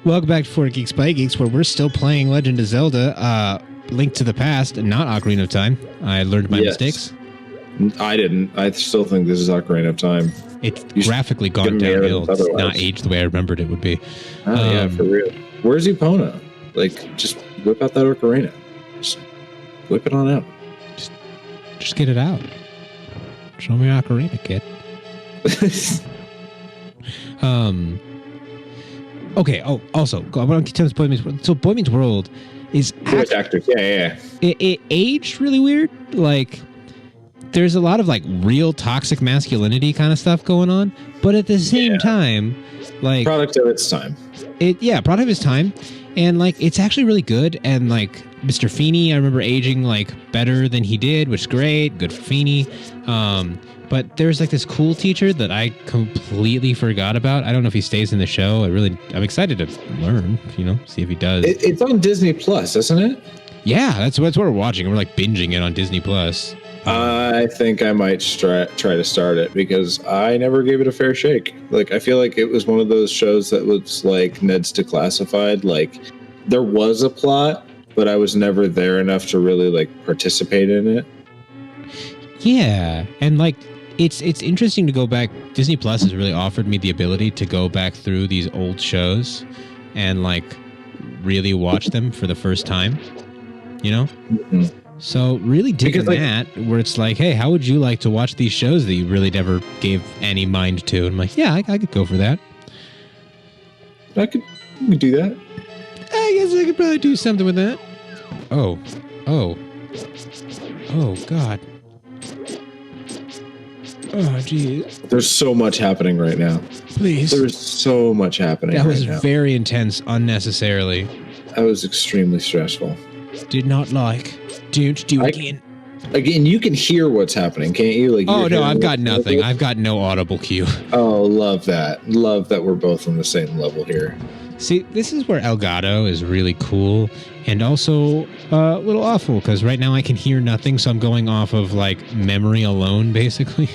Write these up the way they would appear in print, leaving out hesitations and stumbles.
Welcome back to For Geeks by Geeks, where we're still playing Legend of Zelda, Link to the Past, and not Ocarina of Time. I learned my mistakes. I didn't. I still think this is Ocarina of Time. It's graphically gone downhill. It's not aged the way I remembered it would be. Oh, yeah, for real. Where's Epona? Like, just whip out that Ocarina. Just whip it on out. Just get it out. Show me Ocarina, kid. Okay. Oh, also, I want to tell this Boy Meets World. So, Boy Meets World is actors. Yeah. It aged really weird. Like, there's a lot of like real toxic masculinity kind of stuff going on, but at the same time, like product of its time. Product of its time, and like it's actually really good. And like Mr. Feeney, I remember aging like better than he did, which is great. Good for Feeney. But there's like this cool teacher that I completely forgot about. I don't know if he stays in the show. I'm excited to learn, see if he does. It's on Disney Plus, isn't it? Yeah, that's what we're watching. We're like binging it on Disney Plus. I think I might try to start it because I never gave it a fair shake. Like, I feel like it was one of those shows that was like Ned's Declassified. Like, there was a plot, but I was never there enough to really like participate in it. Yeah, and like it's interesting to go back. Disney Plus has really offered me the ability to go back through these old shows and like really watch them for the first time. Mm-hmm. So really digging that, where it's like, hey, how would you like to watch these shows that you really never gave any mind to? And I'm like, yeah, I could go for that. I could do that. I guess I could probably do something with that. Oh, God. Oh, geez. There's so much happening right now. Please. There's so much happening right now. That was very intense, unnecessarily. That was extremely stressful. Did not like. Don't do again. Again, you can hear what's happening, can't you? Like, oh, no, I've got nothing. I've got no audible cue. Oh, love that. Love that we're both on the same level here. See, this is where Elgato is really cool and also a little awful, because right now I can hear nothing, so I'm going off of, like, memory alone, basically.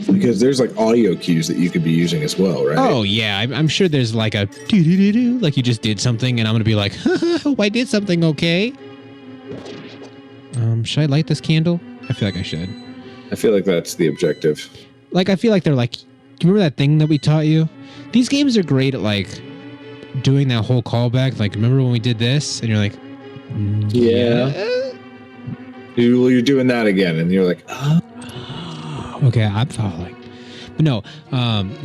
Because there's, like, audio cues that you could be using as well, right? Oh, yeah. I'm sure there's, like, a do-do-do-do, like you just did something, and I'm going to be like, oh, I did something okay. Should I light this candle? I feel like I should. I feel like that's the objective. Like, I feel like they're like, do you remember that thing that we taught you? These games are great at, like, doing that whole callback. Like, remember when we did this? And you're like, yeah. You're doing that again. And you're like, okay, I'm following. But no,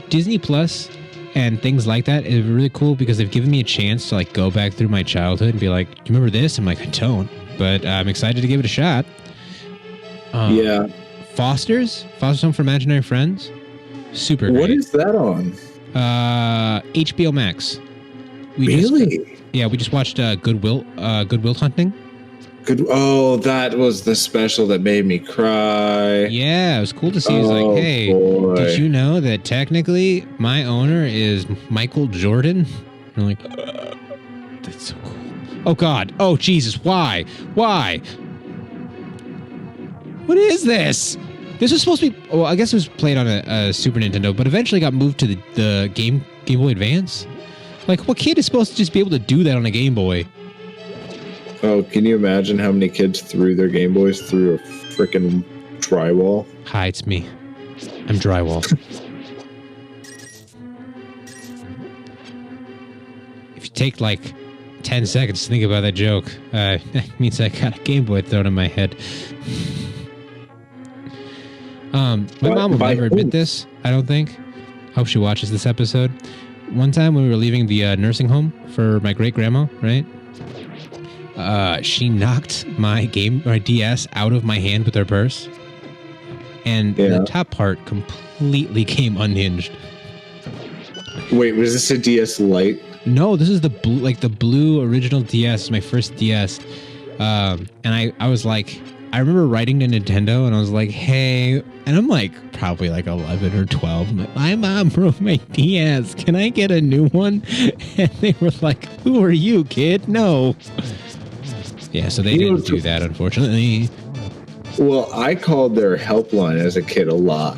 Disney Plus and things like that is really cool because they've given me a chance to, like, go back through my childhood and be like, do you remember this? I'm like, I don't. But I'm excited to give it a shot. Yeah. Foster's Home for Imaginary Friends. Super great. What is that on? HBO Max. We just watched Goodwill Hunting. Oh, that was the special that made me cry. Yeah, it was cool to see. He's like, hey, boy. Did you know that technically my owner is Michael Jordan? And I'm like, that's so cool. Oh, God. Oh, Jesus. Why? What is this? This was supposed to be... Well, I guess it was played on a Super Nintendo, but eventually got moved to the Game Boy Advance. Like, what kid is supposed to just be able to do that on a Game Boy? Oh, can you imagine how many kids threw their Game Boys through a freaking drywall? Hi, it's me. I'm drywall. If you take, like, 10 seconds to think about that joke, that means I got a Game Boy thrown in my head. My mom will never admit this, I don't think. Hope she watches this episode. One time when we were leaving the nursing home for my great-grandma, right? She knocked my DS out of my hand with her purse. And the top part completely came unhinged. Wait, was this a DS Lite? No, this is the blue original DS, my first DS. And I was like, I remember writing to Nintendo and I was like, hey, and I'm like probably like 11 or 12. I'm like, my mom broke my DS. Can I get a new one? And they were like, who are you, kid? No. Yeah, so they didn't do that, unfortunately. Well, I called their helpline as a kid a lot,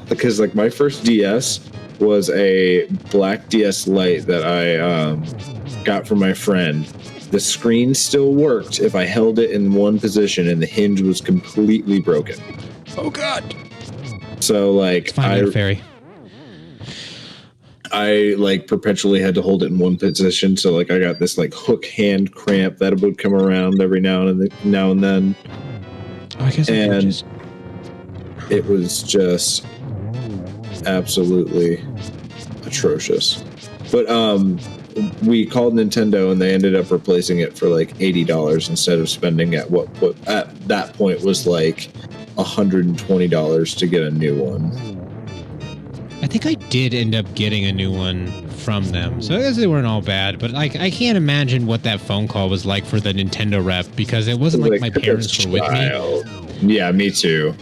because like my first DS was a black DS Lite that I got from my friend. The screen still worked if I held it in one position, and the hinge was completely broken. Oh God! So like, I like perpetually had to hold it in one position. So like, I got this like hook hand cramp that would come around every now and then. I guess and it was just absolutely atrocious. But we called Nintendo and they ended up replacing it for like $80 instead of spending at what at that point was like $120 to get a new one. I think I did end up getting a new one from them, so I guess they weren't all bad. But like, I can't imagine what that phone call was like for the Nintendo rep, because it wasn't like my parents were with me. Yeah, me too.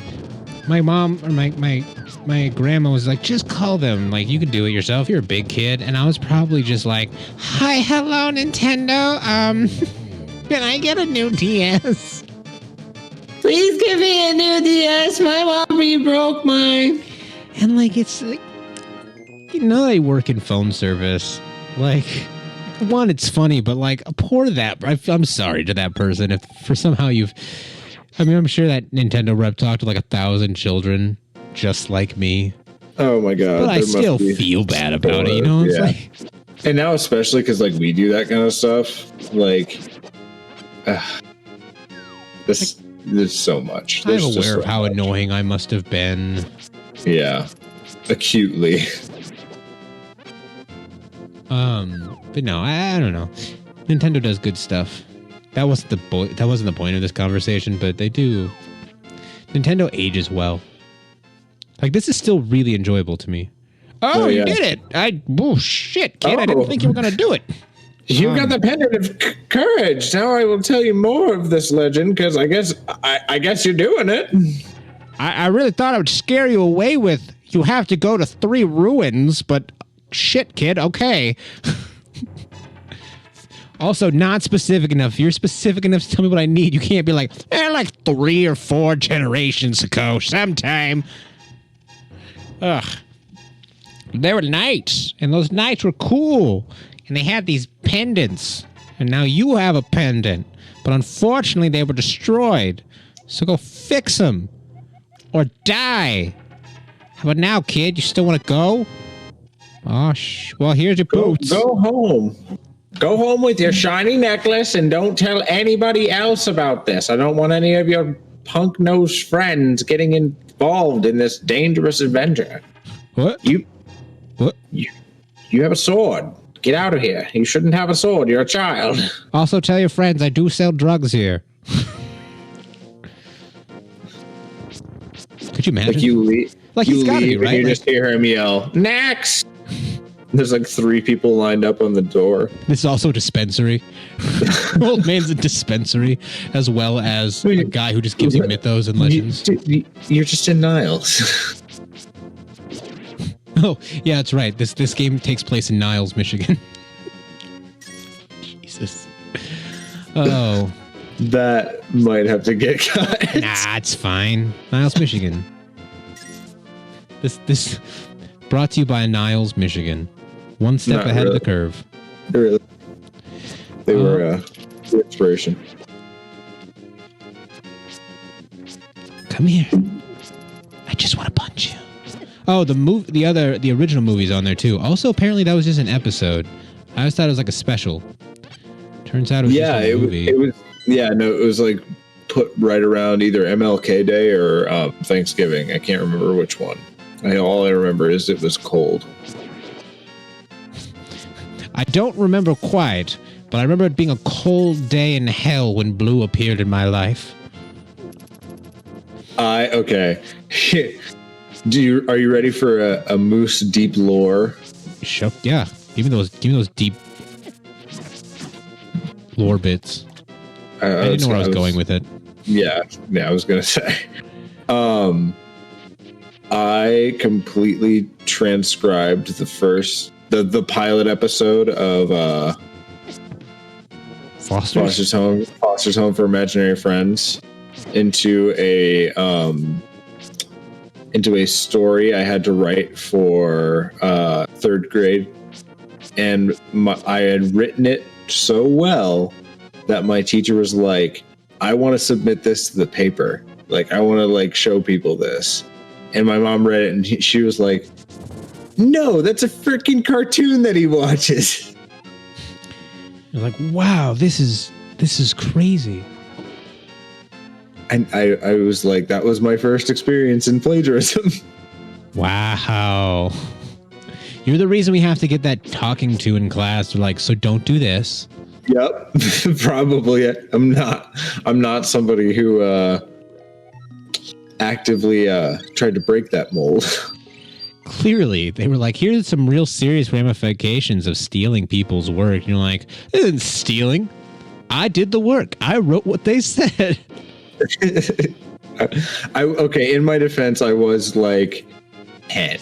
My mom or my grandma was like, just call them. Like, you can do it yourself. You're a big kid. And I was probably just like, hi, hello, Nintendo. Can I get a new DS? Please give me a new DS. My mom broke mine. And like, it's like, you know, they work in phone service. Like, one, it's funny, but like, poor that. I'm sorry to that person if for somehow you've. I mean, I'm sure that Nintendo rep talked to like 1,000 children just like me. Oh my God. But I still feel bad about it, you know? It's like, and now especially because like we do that kind of stuff, like there's so much. I'm aware of how annoying I must have been. Yeah. Acutely. But no, I don't know. Nintendo does good stuff. That wasn't the point of this conversation, but they do. Nintendo ages well. Like, this is still really enjoyable to me. Oh, yeah. You did it! Oh shit, kid! I didn't think you were gonna do it. You got the pendant of courage. Now I will tell you more of this legend, because I guess you're doing it. I really thought I would scare you away with you have to go to 3 ruins, but shit, kid. Okay. Also, not specific enough. If you're specific enough to tell me what I need, you can't be like, like 3 or 4 generations ago, sometime. Ugh. They were knights, and those knights were cool, and they had these pendants, and now you have a pendant, but unfortunately they were destroyed, so go fix them, or die. How about now, kid? You still want to go? Oh, well, here's your boots. Go home. Go home with your shiny necklace and don't tell anybody else about this. I don't want any of your punk-nosed friends getting involved in this dangerous adventure. What? What? You have a sword. Get out of here. You shouldn't have a sword. You're a child. Also tell your friends I do sell drugs here. Could you imagine? Like you leave. Like he's got to be, right? You just hear him yell, "Next!" There's like 3 people lined up on the door. This is also a dispensary. Old man's a dispensary, as well as a guy who just gives you mythos and legends. You're just in Niles. Oh, yeah, that's right. This game takes place in Niles, Michigan. Jesus. Oh. That might have to get cut. Nah, it's fine. Niles, Michigan. This brought to you by Niles, Michigan. One step ahead of the curve. Really? They were the inspiration. Come here. I just want to punch you. Oh, the original movie's on there too. Also, apparently that was just an episode. I always thought it was like a special. Turns out it was just a movie. It was like put right around either MLK Day or Thanksgiving. I can't remember which one. All I remember is it was cold. I don't remember quite, but I remember it being a cold day in hell when Blue appeared in my life. Okay. Are you ready for a Moose deep lore? Sure. Yeah. Give me those deep lore bits. I didn't know where I was going with it. Yeah, I was gonna say. I completely transcribed the pilot episode of Foster's Home for Imaginary Friends into a into a story I had to write for third grade. And I had written it so well that my teacher was like, I want to submit this to the paper. Like, I want to like show people this. And my mom read it and she was like, no, that's a freaking cartoon that he watches. You're like, wow, this is crazy. And I was like, that was my first experience in plagiarism. Wow. You're the reason we have to get that talking to in class. They're like, so don't do this. Yep. Probably. I'm not somebody who actively tried to break that mold. Clearly, they were like, here's some real serious ramifications of stealing people's work. And you're like, this isn't stealing. I did the work. I wrote what they said. Okay, in my defense, I was like 10.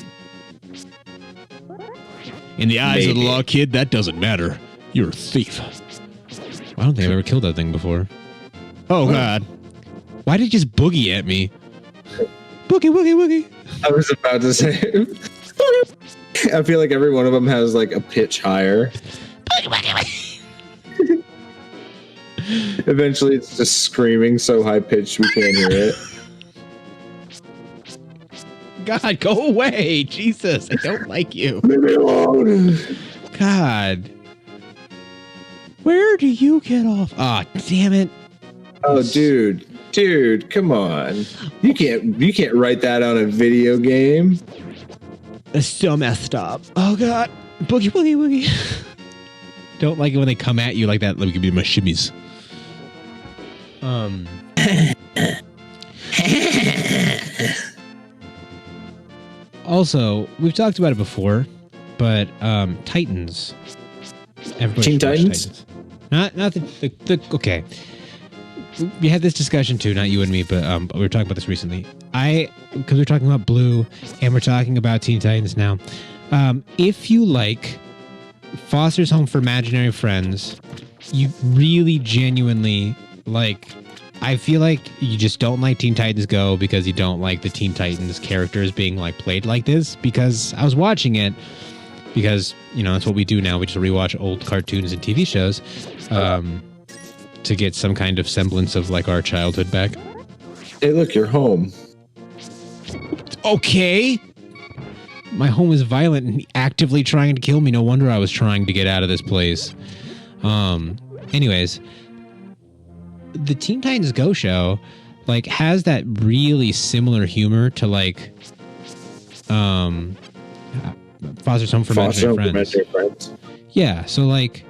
In the eyes of the law, kid, that doesn't matter. You're a thief. I don't think I've ever killed that thing before. Oh, God. Why did it just boogie at me? Boogie, boogie, boogie. I was about to say. I feel like every one of them has like a pitch higher. Boogie, boogie, boogie. Eventually, it's just screaming so high pitched we can't hear it. God, go away. Jesus, I don't like you. Leave me alone. God. Where do you get off? Ah, oh, damn it. Oh, dude, come on. You can't write that on a video game. It's so messed up. Oh, God. Boogie, boogie, boogie. Don't like it when they come at you like that. Let me give you my shimmies. Also, we've talked about it before, but Titans. Everybody Teen Titans? Not the okay. We had this discussion too, not you and me, but we were talking about this recently. Because we're talking about Blue and we're talking about Teen Titans now. If you like Foster's Home for Imaginary Friends, you really genuinely like. I feel like you just don't like Teen Titans Go because you don't like the Teen Titans characters being like played like this. Because I was watching it because that's what we do now. We just rewatch old cartoons and TV shows to get some kind of semblance of like our childhood back. Hey, look, you're home. Okay. My home is violent and actively trying to kill me. No wonder I was trying to get out of this place. Anyways, the Teen Titans Go show like has that really similar humor to like Foster's Home for Imaginary Friends. Yeah, so like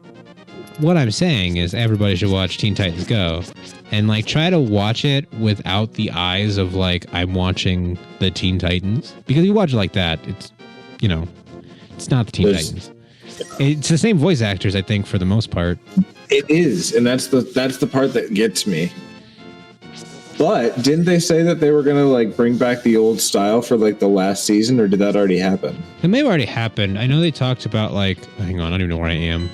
what I'm saying is everybody should watch Teen Titans Go and like try to watch it without the eyes of like I'm watching the Teen Titans, because you watch it like that, it's it's not the Teen Titans. It's the same voice actors, I think, for the most part. It is, and that's the part that gets me. But didn't they say that they were gonna like bring back the old style for like the last season, or did that already happen? It may have already happened. I know they talked about like, hang on, I don't even know where I am.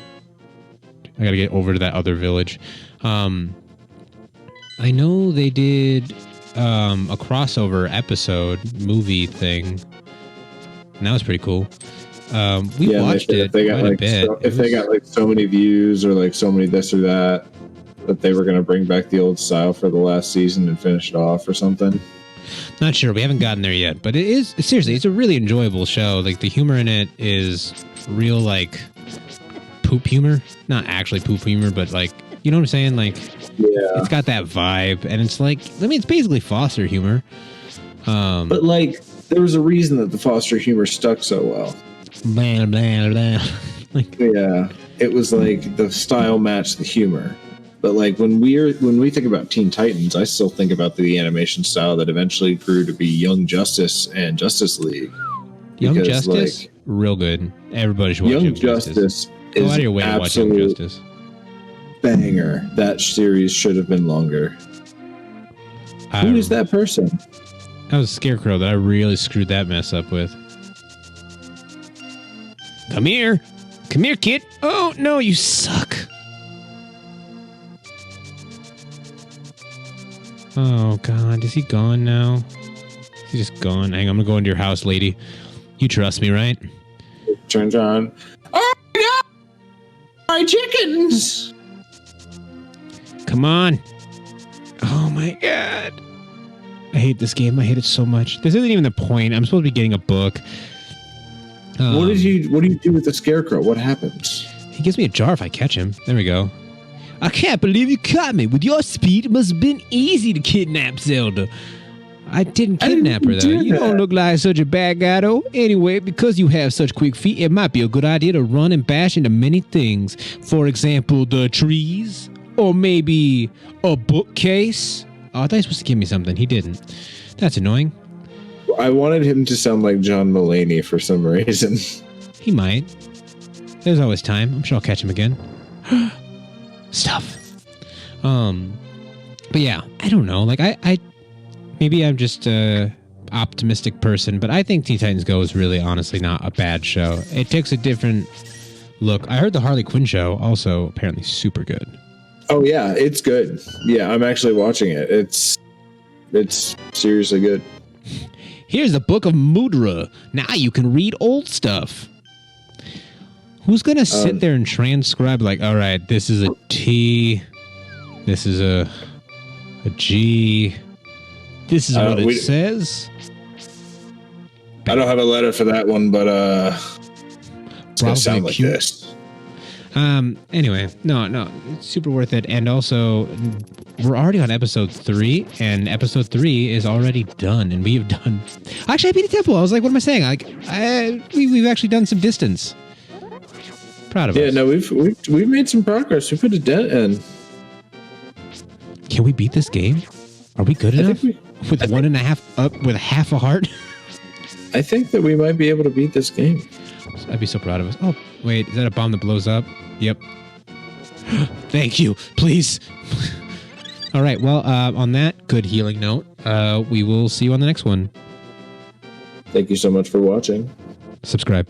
I gotta get over to that other village. I know they did a crossover episode movie thing, and that was pretty cool. We watched it quite a bit. If they got like so many views or like so many this or that they were going to bring back the old style for the last season and finish it off or something. Not sure. We haven't gotten there yet, but it is seriously, it's a really enjoyable show. Like the humor in it is real, like poop humor. Not actually poop humor, but like, you know what I'm saying? Like, yeah, it's got that vibe, and it's like, I mean, it's basically Foster humor. But like, there was a reason that the Foster humor stuck so well. Blah, blah, blah. Like, yeah, it was like the style matched the humor. But like when we think about Teen Titans, I still think about the animation style that eventually grew to be Young Justice and Justice League. Young Justice, like, real good. Everybody should watch Young Justice. Go out of your way to watch Young Justice. Banger. That series should have been longer. Who is that person? That was Scarecrow that I really screwed that mess up with. Come here, kid. Oh no, you suck. Oh God, is he gone now? He's just gone. Hang on, I'm gonna go into your house, lady. You trust me, right? Turns on. Oh my god! My chickens! Come on. Oh my god. I hate this game. I hate it so much. This isn't even the point. I'm supposed to be getting a book. What do you do with the scarecrow? What happens? He gives me a jar if I catch him. There we go. I can't believe you caught me. With your speed, it must have been easy to kidnap Zelda. I didn't kidnap her, though. You don't look like such a bad guy, though. Anyway, because you have such quick feet, it might be a good idea to run and bash into many things. For example, the trees. Or maybe a bookcase. Oh, I thought he was supposed to give me something. He didn't. That's annoying. I wanted him to sound like John Mulaney for some reason. He might. There's always time. I'm sure I'll catch him again. Stuff. But yeah, I don't know. Like, I maybe I'm just a optimistic person, but I think Teen Titans Go is really honestly not a bad show. It takes a different look. I heard the Harley Quinn show also apparently super good. Oh yeah, it's good. Yeah, I'm actually watching it. It's seriously good. Here's the Book of Mudra. Now you can read old stuff. Who's gonna sit there and transcribe like, all right, this is a T, this is a G, this is what it says? I don't have a letter for that one, but it's gonna sound like this. Anyway, no, it's super worth it. And also, we're already on episode 3, and episode 3 is already done, and we have done. Actually, I beat a temple. I was like, what am I saying? Like, we've actually done some distance. Proud of us. Yeah, no, we've made some progress. We put a dent in. Can we beat this game? Are we good enough? With 1.5 up, with half a heart? I think that we might be able to beat this game. I'd be so proud of us. Oh, wait, is that a bomb that blows up? Yep. Thank you. Please. All right. Well, on that good healing note, we will see you on the next one. Thank you so much for watching. Subscribe.